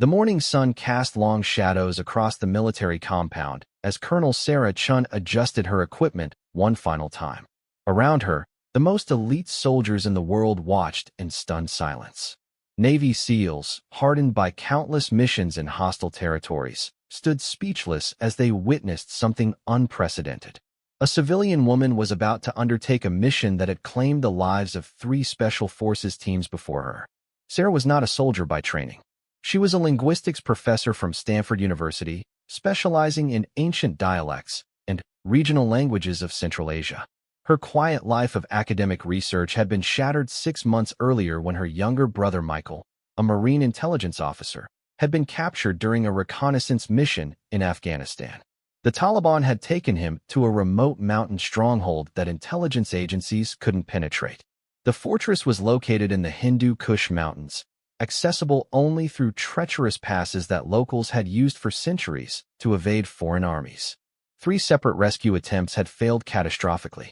The morning sun cast long shadows across the military compound as Colonel Sarah Chun adjusted her equipment one final time. Around her, the most elite soldiers in the world watched in stunned silence. Navy SEALs, hardened by countless missions in hostile territories, stood speechless as they witnessed something unprecedented. A civilian woman was about to undertake a mission that had claimed the lives of 3 Special Forces teams before her. Sarah was not a soldier by training. She was a linguistics professor from Stanford University, specializing in ancient dialects and regional languages of Central Asia. Her quiet life of academic research had been shattered 6 months earlier when her younger brother Michael, a Marine intelligence officer, had been captured during a reconnaissance mission in Afghanistan. The Taliban had taken him to a remote mountain stronghold that intelligence agencies couldn't penetrate. The fortress was located in the Hindu Kush Mountains, accessible only through treacherous passes that locals had used for centuries to evade foreign armies. 3 separate rescue attempts had failed catastrophically.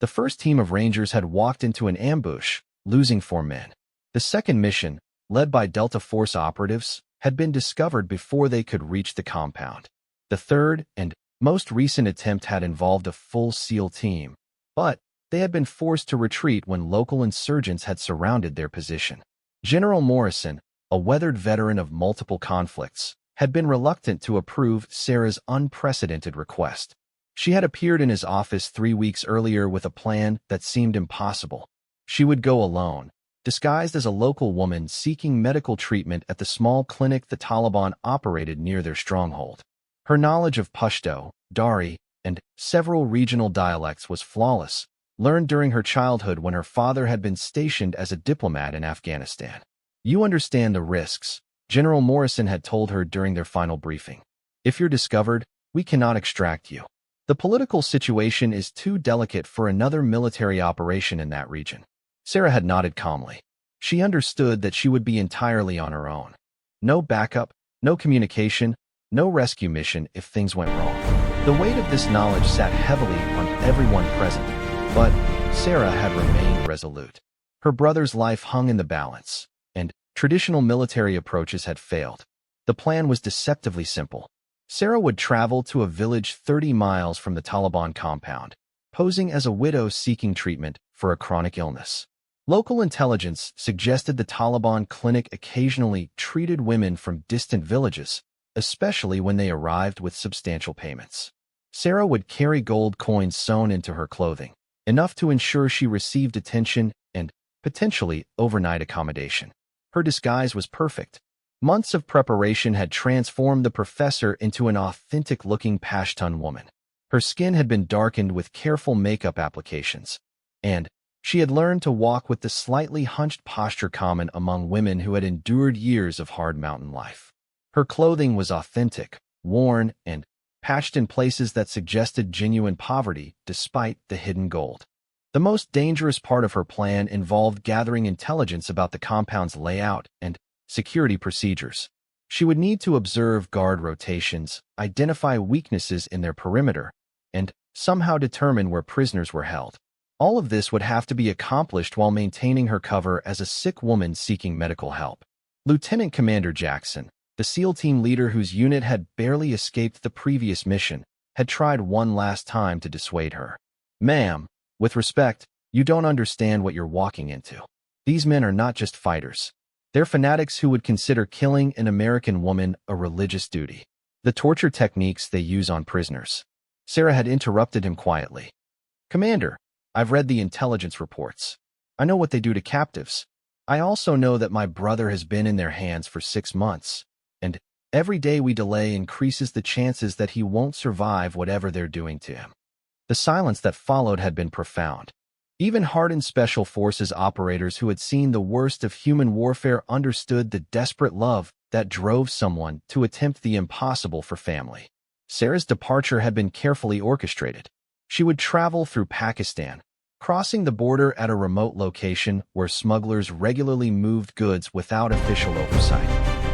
The first team of Rangers had walked into an ambush, losing 4 men. The second mission, led by Delta Force operatives, had been discovered before they could reach the compound. The third and most recent attempt had involved a full SEAL team, but they had been forced to retreat when local insurgents had surrounded their position. General Morrison, a weathered veteran of multiple conflicts, had been reluctant to approve Sarah's unprecedented request. She had appeared in his office 3 weeks earlier with a plan that seemed impossible. She would go alone, disguised as a local woman seeking medical treatment at the small clinic the Taliban operated near their stronghold. Her knowledge of Pashto, Dari, and several regional dialects was flawless, learned during her childhood when her father had been stationed as a diplomat in Afghanistan. "You understand the risks," General Morrison had told her during their final briefing. "If you're discovered, we cannot extract you. The political situation is too delicate for another military operation in that region." Sarah had nodded calmly. She understood that she would be entirely on her own. No backup, no communication, no rescue mission if things went wrong. The weight of this knowledge sat heavily on everyone present, but Sarah had remained resolute. Her brother's life hung in the balance, and traditional military approaches had failed. The plan was deceptively simple. Sarah would travel to a village 30 miles from the Taliban compound, posing as a widow seeking treatment for a chronic illness. Local intelligence suggested the Taliban clinic occasionally treated women from distant villages, especially when they arrived with substantial payments. Sarah would carry gold coins sewn into her clothing, enough to ensure she received attention and, potentially, overnight accommodation. Her disguise was perfect. Months of preparation had transformed the professor into an authentic-looking Pashtun woman. Her skin had been darkened with careful makeup applications, and she had learned to walk with the slightly hunched posture common among women who had endured years of hard mountain life. Her clothing was authentic, worn, and patched in places that suggested genuine poverty despite the hidden gold. The most dangerous part of her plan involved gathering intelligence about the compound's layout and security procedures. She would need to observe guard rotations, identify weaknesses in their perimeter, and somehow determine where prisoners were held. All of this would have to be accomplished while maintaining her cover as a sick woman seeking medical help. Lieutenant Commander Jackson, the SEAL team leader whose unit had barely escaped the previous mission, had tried one last time to dissuade her. "Ma'am, with respect, you don't understand what you're walking into. These men are not just fighters. They're fanatics who would consider killing an American woman a religious duty. The torture techniques they use on prisoners." Sarah had interrupted him quietly. "Commander, I've read the intelligence reports. I know what they do to captives. I also know that my brother has been in their hands for 6 months, and every day we delay increases the chances that he won't survive whatever they're doing to him." The silence that followed had been profound. Even hardened Special Forces operators who had seen the worst of human warfare understood the desperate love that drove someone to attempt the impossible for family. Sarah's departure had been carefully orchestrated. She would travel through Pakistan, crossing the border at a remote location where smugglers regularly moved goods without official oversight.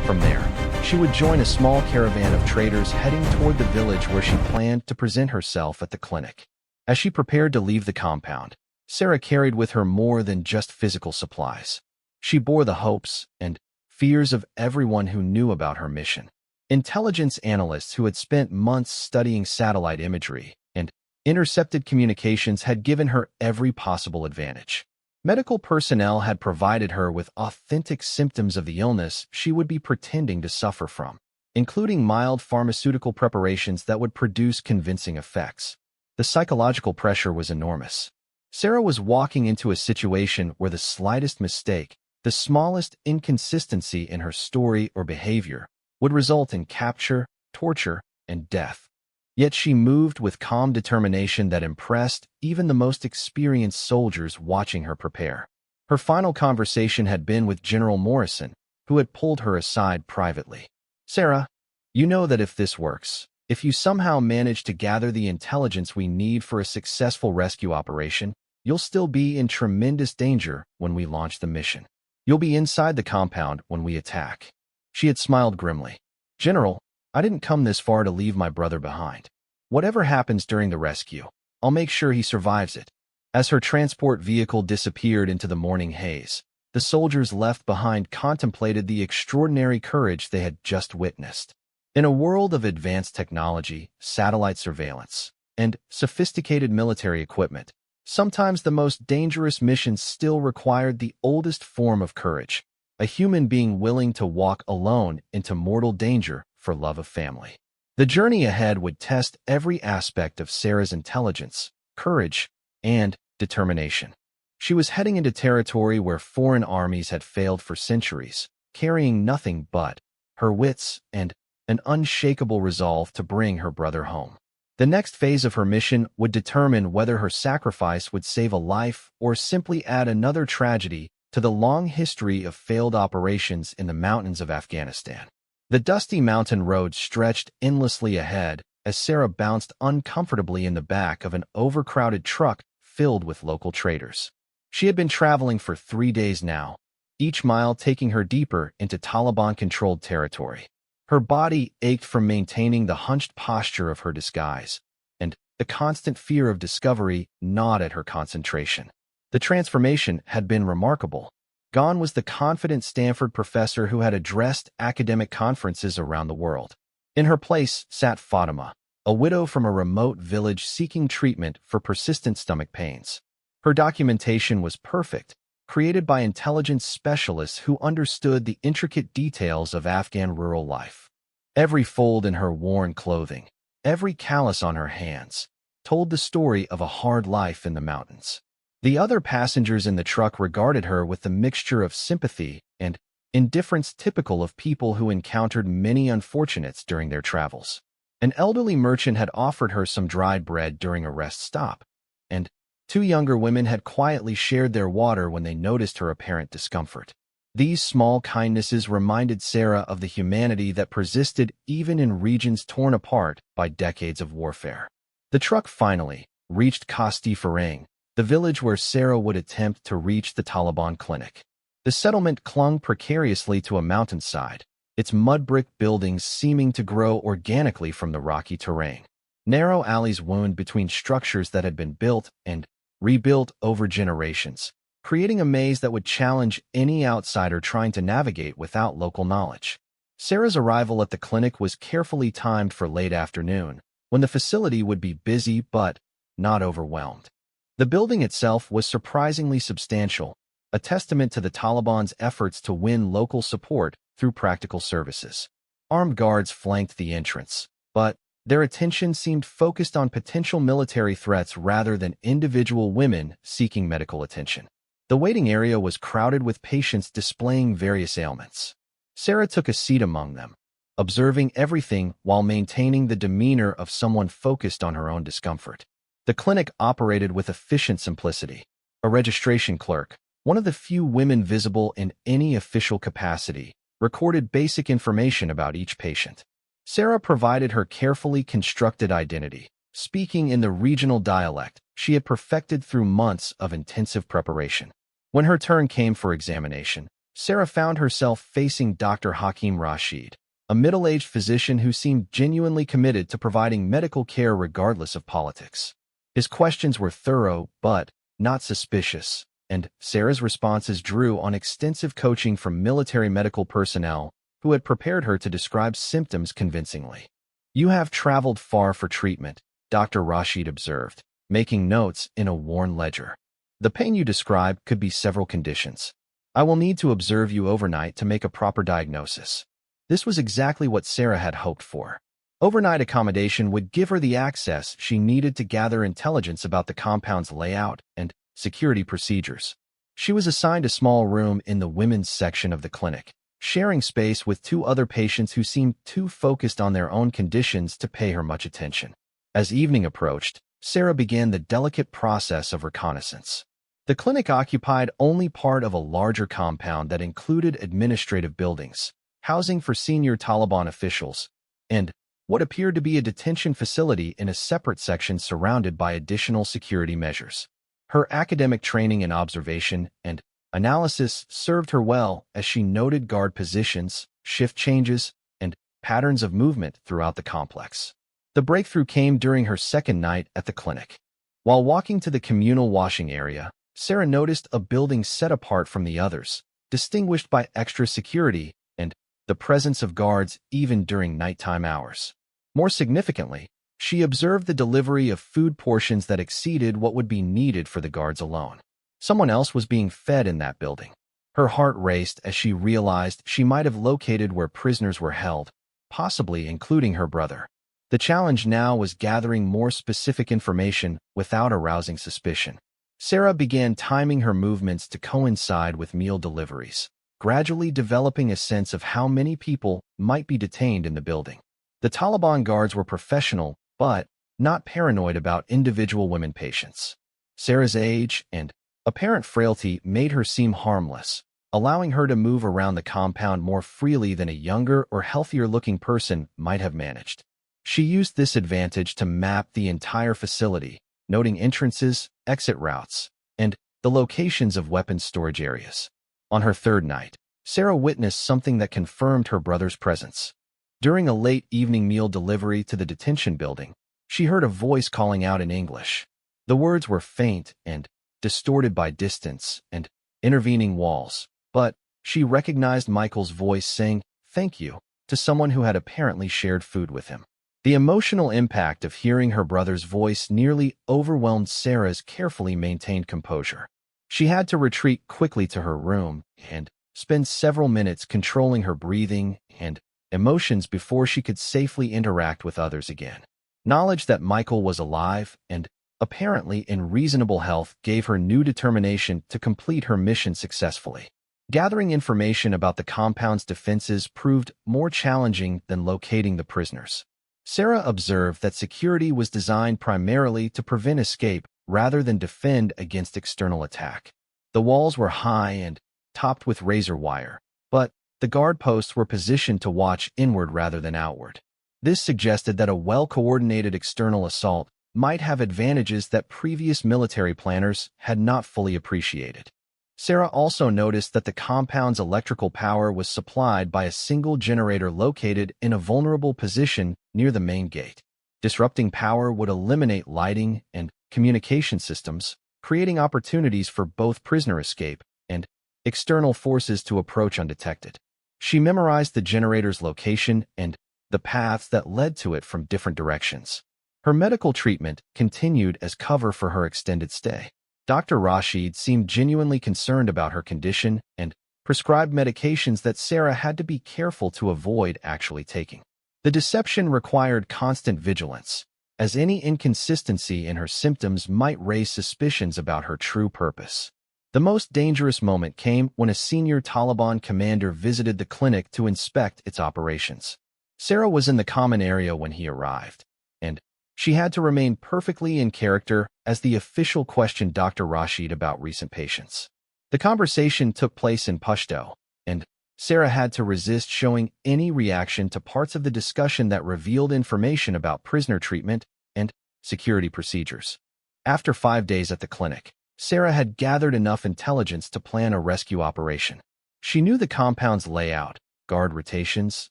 From there, she would join a small caravan of traders heading toward the village where she planned to present herself at the clinic. As she prepared to leave the compound, Sarah carried with her more than just physical supplies. She bore the hopes and fears of everyone who knew about her mission. Intelligence analysts who had spent months studying satellite imagery and intercepted communications had given her every possible advantage. Medical personnel had provided her with authentic symptoms of the illness she would be pretending to suffer from, including mild pharmaceutical preparations that would produce convincing effects. The psychological pressure was enormous. Sarah was walking into a situation where the slightest mistake, the smallest inconsistency in her story or behavior, would result in capture, torture, and death. Yet she moved with calm determination that impressed even the most experienced soldiers watching her prepare. Her final conversation had been with General Morrison, who had pulled her aside privately. "Sarah, you know that if this works, if you somehow manage to gather the intelligence we need for a successful rescue operation, you'll still be in tremendous danger when we launch the mission. You'll be inside the compound when we attack." She had smiled grimly. "General, I didn't come this far to leave my brother behind. Whatever happens during the rescue, I'll make sure he survives it." As her transport vehicle disappeared into the morning haze, the soldiers left behind contemplated the extraordinary courage they had just witnessed. In a world of advanced technology, satellite surveillance, and sophisticated military equipment, sometimes the most dangerous missions still required the oldest form of courage, a human being willing to walk alone into mortal danger for love of family. The journey ahead would test every aspect of Sarah's intelligence, courage, and determination. She was heading into territory where foreign armies had failed for centuries, carrying nothing but her wits and an unshakable resolve to bring her brother home. The next phase of her mission would determine whether her sacrifice would save a life or simply add another tragedy to the long history of failed operations in the mountains of Afghanistan. The dusty mountain road stretched endlessly ahead as Sarah bounced uncomfortably in the back of an overcrowded truck filled with local traders. She had been traveling for 3 days now, each mile taking her deeper into Taliban-controlled territory. Her body ached from maintaining the hunched posture of her disguise, and the constant fear of discovery gnawed at her concentration. The transformation had been remarkable. Gone was the confident Stanford professor who had addressed academic conferences around the world. In her place sat Fatima, a widow from a remote village seeking treatment for persistent stomach pains. Her documentation was perfect, created by intelligence specialists who understood the intricate details of Afghan rural life. Every fold in her worn clothing, every callus on her hands, told the story of a hard life in the mountains. The other passengers in the truck regarded her with the mixture of sympathy and indifference typical of people who encountered many unfortunates during their travels. An elderly merchant had offered her some dried bread during a rest stop, and 2 younger women had quietly shared their water when they noticed her apparent discomfort. These small kindnesses reminded Sarah of the humanity that persisted even in regions torn apart by decades of warfare. The truck finally reached Kasti Farang, the village where Sarah would attempt to reach the Taliban clinic. The settlement clung precariously to a mountainside, its mud-brick buildings seeming to grow organically from the rocky terrain. Narrow alleys wound between structures that had been built and rebuilt over generations, creating a maze that would challenge any outsider trying to navigate without local knowledge. Sarah's arrival at the clinic was carefully timed for late afternoon, when the facility would be busy but not overwhelmed. The building itself was surprisingly substantial, a testament to the Taliban's efforts to win local support through practical services. Armed guards flanked the entrance, but their attention seemed focused on potential military threats rather than individual women seeking medical attention. The waiting area was crowded with patients displaying various ailments. Sarah took a seat among them, observing everything while maintaining the demeanor of someone focused on her own discomfort. The clinic operated with efficient simplicity. A registration clerk, one of the few women visible in any official capacity, recorded basic information about each patient. Sarah provided her carefully constructed identity, speaking in the regional dialect she had perfected through months of intensive preparation. When her turn came for examination, Sarah found herself facing Dr. Hakim Rashid, a middle-aged physician who seemed genuinely committed to providing medical care regardless of politics. His questions were thorough but not suspicious, and Sarah's responses drew on extensive coaching from military medical personnel who had prepared her to describe symptoms convincingly. "You have traveled far for treatment," Dr. Rashid observed, making notes in a worn ledger. "The pain you describe could be several conditions. I will need to observe you overnight to make a proper diagnosis." This was exactly what Sarah had hoped for. Overnight accommodation would give her the access she needed to gather intelligence about the compound's layout and security procedures. She was assigned a small room in the women's section of the clinic, sharing space with two other patients who seemed too focused on their own conditions to pay her much attention. As evening approached, Sarah began the delicate process of reconnaissance. The clinic occupied only part of a larger compound that included administrative buildings, housing for senior Taliban officials, and what appeared to be a detention facility in a separate section surrounded by additional security measures. Her academic training in observation and analysis served her well as she noted guard positions, shift changes, and patterns of movement throughout the complex. The breakthrough came during her second night at the clinic. While walking to the communal washing area, Sarah noticed a building set apart from the others, distinguished by extra security and the presence of guards even during nighttime hours. More significantly, she observed the delivery of food portions that exceeded what would be needed for the guards alone. Someone else was being fed in that building. Her heart raced as she realized she might have located where prisoners were held, possibly including her brother. The challenge now was gathering more specific information without arousing suspicion. Sarah began timing her movements to coincide with meal deliveries, gradually developing a sense of how many people might be detained in the building. The Taliban guards were professional, but not paranoid about individual women patients. Sarah's age and apparent frailty made her seem harmless, allowing her to move around the compound more freely than a younger or healthier-looking person might have managed. She used this advantage to map the entire facility, noting entrances, exit routes, and the locations of weapons storage areas. On her third night, Sarah witnessed something that confirmed her brother's presence. During a late evening meal delivery to the detention building, she heard a voice calling out in English. The words were faint and distorted by distance and intervening walls, but she recognized Michael's voice saying, "Thank you," to someone who had apparently shared food with him. The emotional impact of hearing her brother's voice nearly overwhelmed Sarah's carefully maintained composure. She had to retreat quickly to her room and spend several minutes controlling her breathing and emotions before she could safely interact with others again. Knowledge that Michael was alive and apparently in reasonable health gave her new determination to complete her mission successfully. Gathering information about the compound's defenses proved more challenging than locating the prisoners. Sarah observed that security was designed primarily to prevent escape rather than defend against external attack. The walls were high and topped with razor wire, but the guard posts were positioned to watch inward rather than outward. This suggested that a well-coordinated external assault might have advantages that previous military planners had not fully appreciated. Sarah also noticed that the compound's electrical power was supplied by a single generator located in a vulnerable position near the main gate. Disrupting power would eliminate lighting and communication systems, creating opportunities for both prisoner escape and external forces to approach undetected. She memorized the generator's location and the paths that led to it from different directions. Her medical treatment continued as cover for her extended stay. Dr. Rashid seemed genuinely concerned about her condition and prescribed medications that Sarah had to be careful to avoid actually taking. The deception required constant vigilance, as any inconsistency in her symptoms might raise suspicions about her true purpose. The most dangerous moment came when a senior Taliban commander visited the clinic to inspect its operations. Sarah was in the common area when he arrived, and she had to remain perfectly in character as the official questioned Dr. Rashid about recent patients. The conversation took place in Pashto, and Sarah had to resist showing any reaction to parts of the discussion that revealed information about prisoner treatment and security procedures. After 5 days at the clinic, Sarah had gathered enough intelligence to plan a rescue operation. She knew the compound's layout, guard rotations,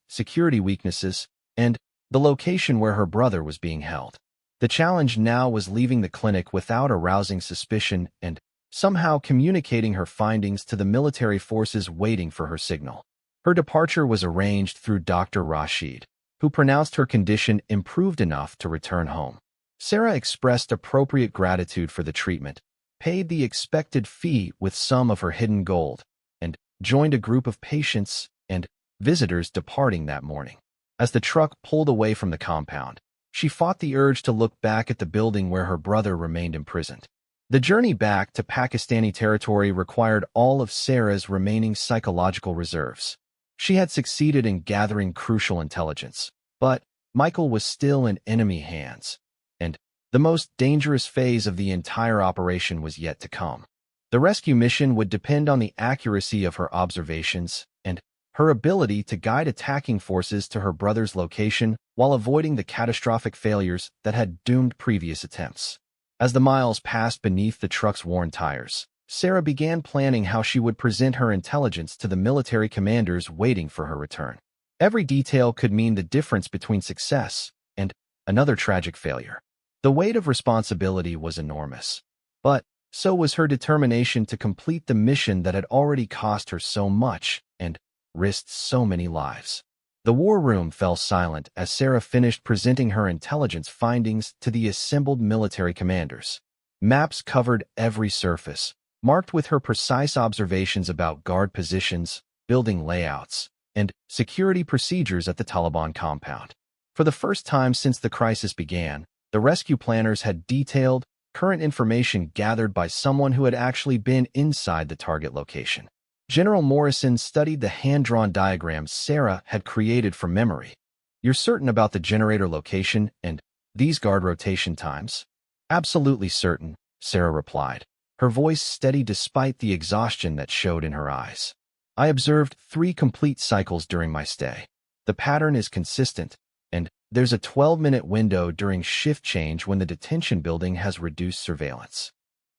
security weaknesses, and the location where her brother was being held. The challenge now was leaving the clinic without arousing suspicion and somehow communicating her findings to the military forces waiting for her signal. Her departure was arranged through Dr. Rashid, who pronounced her condition improved enough to return home. Sarah expressed appropriate gratitude for the treatment, paid the expected fee with some of her hidden gold, and joined a group of patients and visitors departing that morning. As the truck pulled away from the compound, she fought the urge to look back at the building where her brother remained imprisoned. The journey back to Pakistani territory required all of Sarah's remaining psychological reserves. She had succeeded in gathering crucial intelligence, but Michael was still in enemy hands, and the most dangerous phase of the entire operation was yet to come. The rescue mission would depend on the accuracy of her observations and her ability to guide attacking forces to her brother's location while avoiding the catastrophic failures that had doomed previous attempts. As the miles passed beneath the truck's worn tires, Sarah began planning how she would present her intelligence to the military commanders waiting for her return. Every detail could mean the difference between success and another tragic failure. The weight of responsibility was enormous, but so was her determination to complete the mission that had already cost her so much and risked so many lives. The war room fell silent as Sarah finished presenting her intelligence findings to the assembled military commanders. Maps covered every surface, marked with her precise observations about guard positions, building layouts, and security procedures at the Taliban compound. For the first time since the crisis began, the rescue planners had detailed, current information gathered by someone who had actually been inside the target location. General Morrison studied the hand-drawn diagrams Sarah had created from memory. "You're certain about the generator location and these guard rotation times?" "Absolutely certain," Sarah replied, her voice steady despite the exhaustion that showed in her eyes. "I observed 3 complete cycles during my stay. The pattern is consistent, and there's a 12-minute window during shift change when the detention building has reduced surveillance."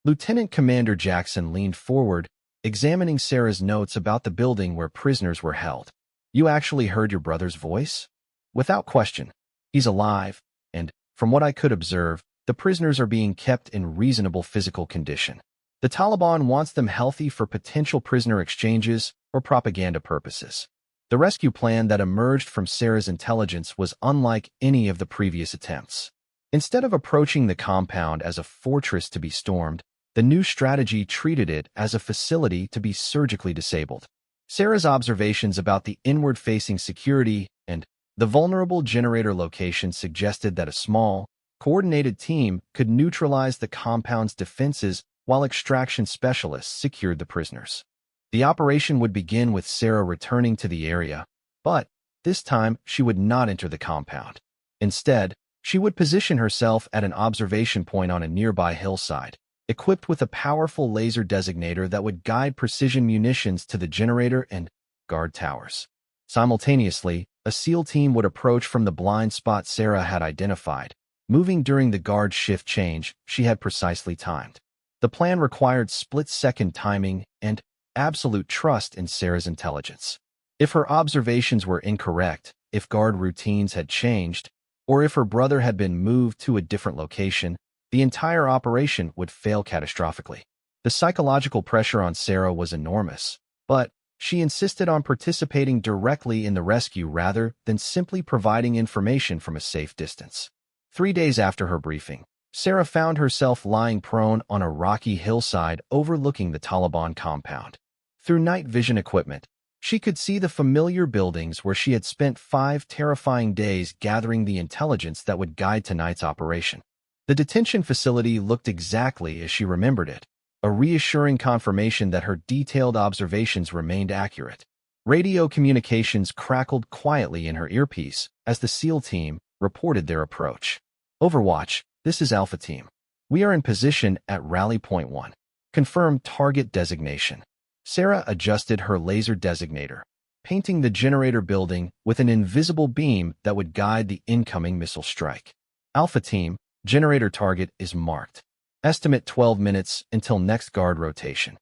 Lieutenant Commander Jackson leaned forward, examining Sarah's notes about the building where prisoners were held. "You actually heard your brother's voice?" "Without question. He's alive, and, from what I could observe, the prisoners are being kept in reasonable physical condition. The Taliban wants them healthy for potential prisoner exchanges or propaganda purposes." The rescue plan that emerged from Sarah's intelligence was unlike any of the previous attempts. Instead of approaching the compound as a fortress to be stormed, the new strategy treated it as a facility to be surgically disabled. Sarah's observations about the inward-facing security and the vulnerable generator location suggested that a small, coordinated team could neutralize the compound's defenses while extraction specialists secured the prisoners. The operation would begin with Sarah returning to the area, but this time she would not enter the compound. Instead, she would position herself at an observation point on a nearby hillside, equipped with a powerful laser designator that would guide precision munitions to the generator and guard towers. Simultaneously, a SEAL team would approach from the blind spot Sarah had identified, moving during the guard shift change she had precisely timed. The plan required split-second timing and absolute trust in Sarah's intelligence. If her observations were incorrect, if guard routines had changed, or if her brother had been moved to a different location, the entire operation would fail catastrophically. The psychological pressure on Sarah was enormous, but she insisted on participating directly in the rescue rather than simply providing information from a safe distance. 3 days after her briefing, Sarah found herself lying prone on a rocky hillside overlooking the Taliban compound. Through night vision equipment, she could see the familiar buildings where she had spent 5 terrifying days gathering the intelligence that would guide tonight's operation. The detention facility looked exactly as she remembered it, a reassuring confirmation that her detailed observations remained accurate. Radio communications crackled quietly in her earpiece as the SEAL team reported their approach. "Overwatch, this is Alpha Team. We are in position at Rally Point 1. Confirm target designation." Sarah adjusted her laser designator, painting the generator building with an invisible beam that would guide the incoming missile strike. "Alpha Team, generator target is marked. Estimate 12 minutes until next guard rotation."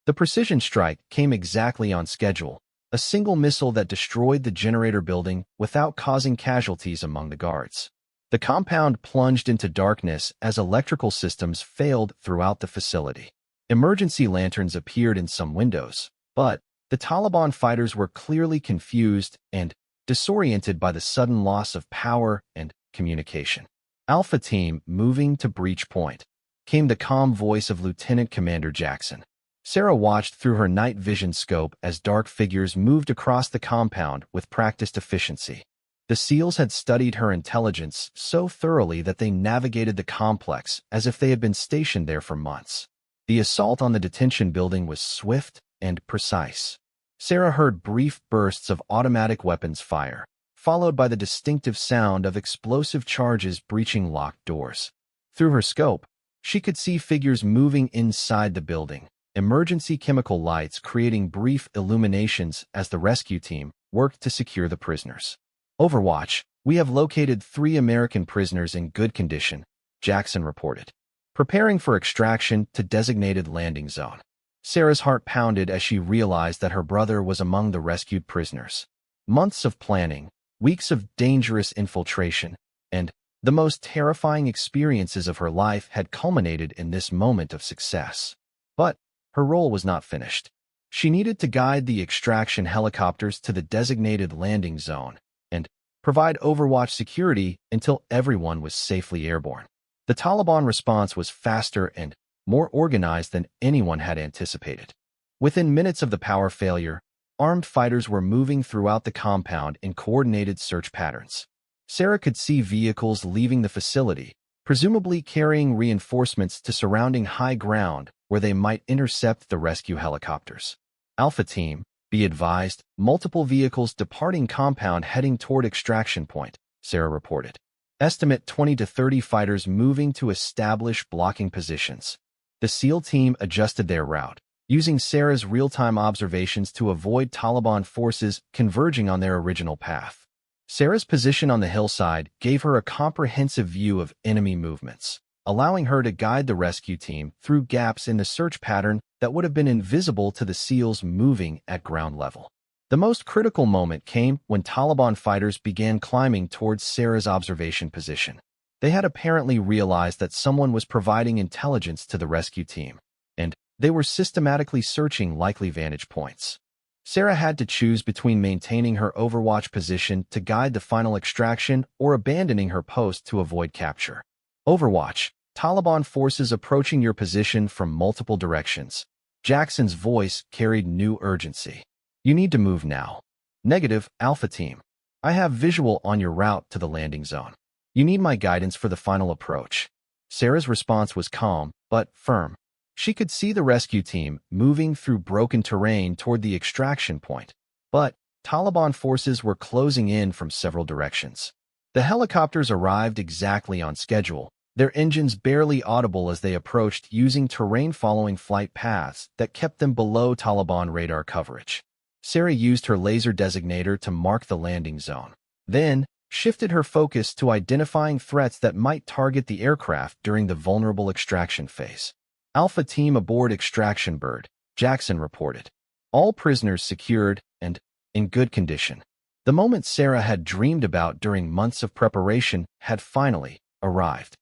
The precision strike came exactly on schedule, a single missile that destroyed the generator building without causing casualties among the guards. The compound plunged into darkness as electrical systems failed throughout the facility. Emergency lanterns appeared in some windows, but the Taliban fighters were clearly confused and disoriented by the sudden loss of power and communication. Alpha Team moving to breach point, came the calm voice of Lieutenant Commander Jackson. Sarah watched through her night vision scope as dark figures moved across the compound with practiced efficiency. The SEALs had studied her intelligence so thoroughly that they navigated the complex as if they had been stationed there for months. The assault on the detention building was swift and precise. Sarah heard brief bursts of automatic weapons fire, followed by the distinctive sound of explosive charges breaching locked doors. Through her scope, she could see figures moving inside the building, emergency chemical lights creating brief illuminations as the rescue team worked to secure the prisoners. Overwatch, we have located 3 American prisoners in good condition, Jackson reported. Preparing for extraction to designated landing zone. Sarah's heart pounded as she realized that her brother was among the rescued prisoners. Months of planning, weeks of dangerous infiltration, and the most terrifying experiences of her life had culminated in this moment of success. But her role was not finished. She needed to guide the extraction helicopters to the designated landing zone and provide Overwatch security until everyone was safely airborne. The Taliban response was faster and more organized than anyone had anticipated. Within minutes of the power failure, armed fighters were moving throughout the compound in coordinated search patterns. Sarah could see vehicles leaving the facility, presumably carrying reinforcements to surrounding high ground where they might intercept the rescue helicopters. Alpha Team, be advised, multiple vehicles departing compound heading toward extraction point, Sarah reported. Estimate 20 to 30 fighters moving to establish blocking positions. The SEAL team adjusted their route, using Sarah's real-time observations to avoid Taliban forces converging on their original path. Sarah's position on the hillside gave her a comprehensive view of enemy movements, allowing her to guide the rescue team through gaps in the search pattern that would have been invisible to the SEALs moving at ground level. The most critical moment came when Taliban fighters began climbing towards Sarah's observation position. They had apparently realized that someone was providing intelligence to the rescue team, and they were systematically searching likely vantage points. Sarah had to choose between maintaining her Overwatch position to guide the final extraction or abandoning her post to avoid capture. Overwatch, Taliban forces approaching your position from multiple directions. Jackson's voice carried new urgency. You need to move now. Negative, Alpha Team. I have visual on your route to the landing zone. You need my guidance for the final approach. Sarah's response was calm, but firm. She could see the rescue team moving through broken terrain toward the extraction point, but Taliban forces were closing in from several directions. The helicopters arrived exactly on schedule, their engines barely audible as they approached using terrain-following flight paths that kept them below Taliban radar coverage. Sarah used her laser designator to mark the landing zone, then shifted her focus to identifying threats that might target the aircraft during the vulnerable extraction phase. Alpha Team aboard Extraction Bird, Jackson reported. All prisoners secured and in good condition. The moment Sarah had dreamed about during months of preparation had finally arrived.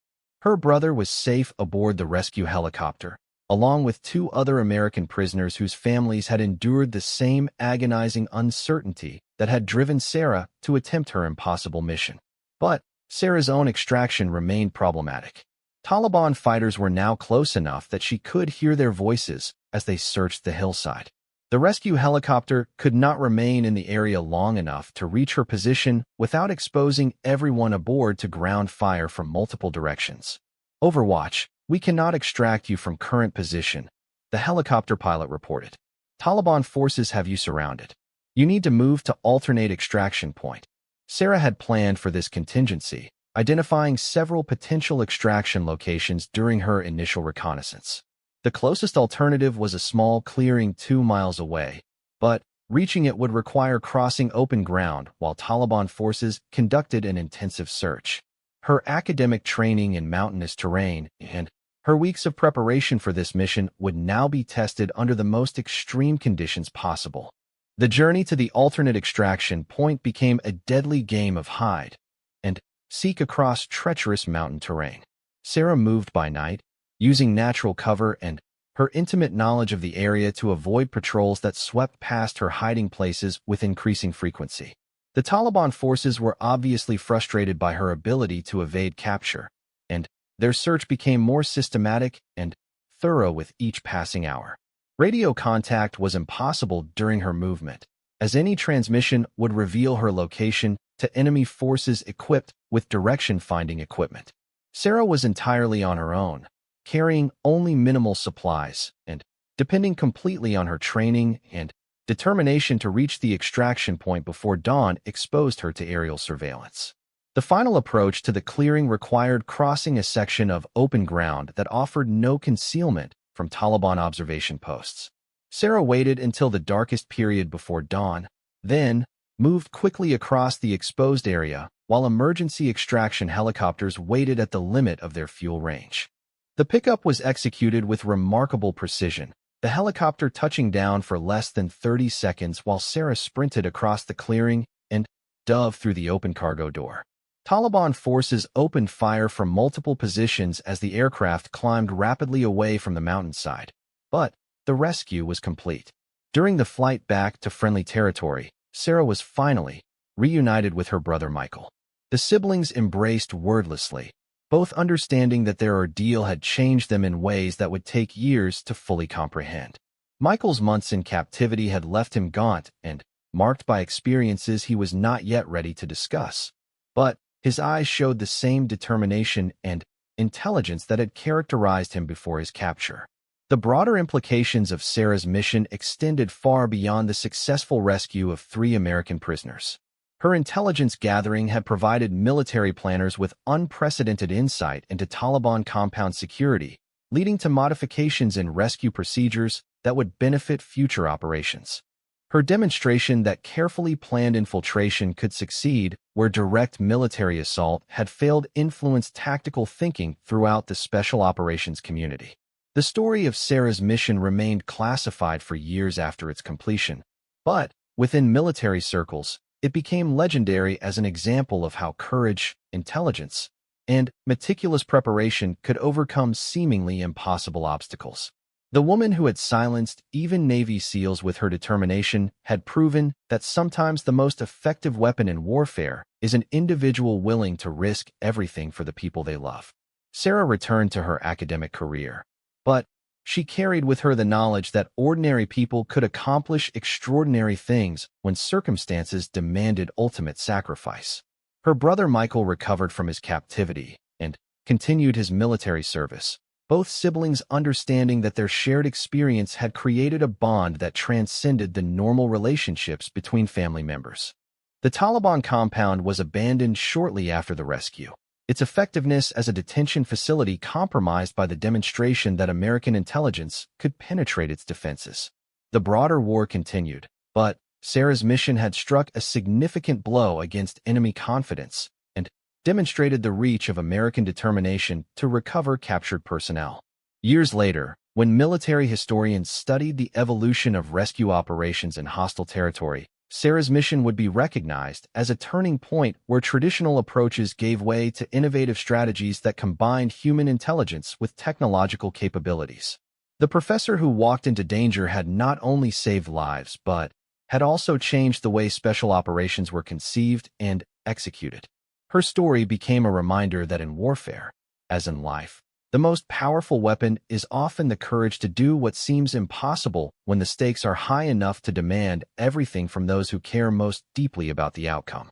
Her brother was safe aboard the rescue helicopter, along with 2 other American prisoners whose families had endured the same agonizing uncertainty that had driven Sarah to attempt her impossible mission. But Sarah's own extraction remained problematic. Taliban fighters were now close enough that she could hear their voices as they searched the hillside. The rescue helicopter could not remain in the area long enough to reach her position without exposing everyone aboard to ground fire from multiple directions. Overwatch, we cannot extract you from current position, the helicopter pilot reported. Taliban forces have you surrounded. You need to move to alternate extraction point. Sarah had planned for this contingency, identifying several potential extraction locations during her initial reconnaissance. The closest alternative was a small clearing 2 miles away, but reaching it would require crossing open ground while Taliban forces conducted an intensive search. Her academic training in mountainous terrain and her weeks of preparation for this mission would now be tested under the most extreme conditions possible. The journey to the alternate extraction point became a deadly game of hide and seek across treacherous mountain terrain. Sarah moved by night, using natural cover and her intimate knowledge of the area to avoid patrols that swept past her hiding places with increasing frequency. The Taliban forces were obviously frustrated by her ability to evade capture, and their search became more systematic and thorough with each passing hour. Radio contact was impossible during her movement, as any transmission would reveal her location to enemy forces equipped with direction-finding equipment. Sarah was entirely on her own, carrying only minimal supplies and depending completely on her training and determination to reach the extraction point before dawn exposed her to aerial surveillance. The final approach to the clearing required crossing a section of open ground that offered no concealment from Taliban observation posts. Sarah waited until the darkest period before dawn, then moved quickly across the exposed area while emergency extraction helicopters waited at the limit of their fuel range. The pickup was executed with remarkable precision, the helicopter touching down for less than 30 seconds while Sarah sprinted across the clearing and dove through the open cargo door. Taliban forces opened fire from multiple positions as the aircraft climbed rapidly away from the mountainside, but the rescue was complete. During the flight back to friendly territory, Sarah was finally reunited with her brother Michael. The siblings embraced wordlessly, both understanding that their ordeal had changed them in ways that would take years to fully comprehend. Michael's months in captivity had left him gaunt and marked by experiences he was not yet ready to discuss, but his eyes showed the same determination and intelligence that had characterized him before his capture. The broader implications of Sarah's mission extended far beyond the successful rescue of 3 American prisoners. Her intelligence gathering had provided military planners with unprecedented insight into Taliban compound security, leading to modifications in rescue procedures that would benefit future operations. Her demonstration that carefully planned infiltration could succeed where direct military assault had failed influenced tactical thinking throughout the special operations community. The story of Sarah's mission remained classified for years after its completion, but within military circles, it became legendary as an example of how courage, intelligence, and meticulous preparation could overcome seemingly impossible obstacles. The woman who had silenced even Navy SEALs with her determination had proven that sometimes the most effective weapon in warfare is an individual willing to risk everything for the people they love. Sarah returned to her academic career, but she carried with her the knowledge that ordinary people could accomplish extraordinary things when circumstances demanded ultimate sacrifice. Her brother Michael recovered from his captivity and continued his military service, both siblings understanding that their shared experience had created a bond that transcended the normal relationships between family members. The Taliban compound was abandoned shortly after the rescue, its effectiveness as a detention facility compromised by the demonstration that American intelligence could penetrate its defenses. The broader war continued, but Sarah's mission had struck a significant blow against enemy confidence and demonstrated the reach of American determination to recover captured personnel. Years later, when military historians studied the evolution of rescue operations in hostile territory, Sarah's mission would be recognized as a turning point where traditional approaches gave way to innovative strategies that combined human intelligence with technological capabilities. The professor who walked into danger had not only saved lives, but had also changed the way special operations were conceived and executed. Her story became a reminder that in warfare, as in life, the most powerful weapon is often the courage to do what seems impossible when the stakes are high enough to demand everything from those who care most deeply about the outcome.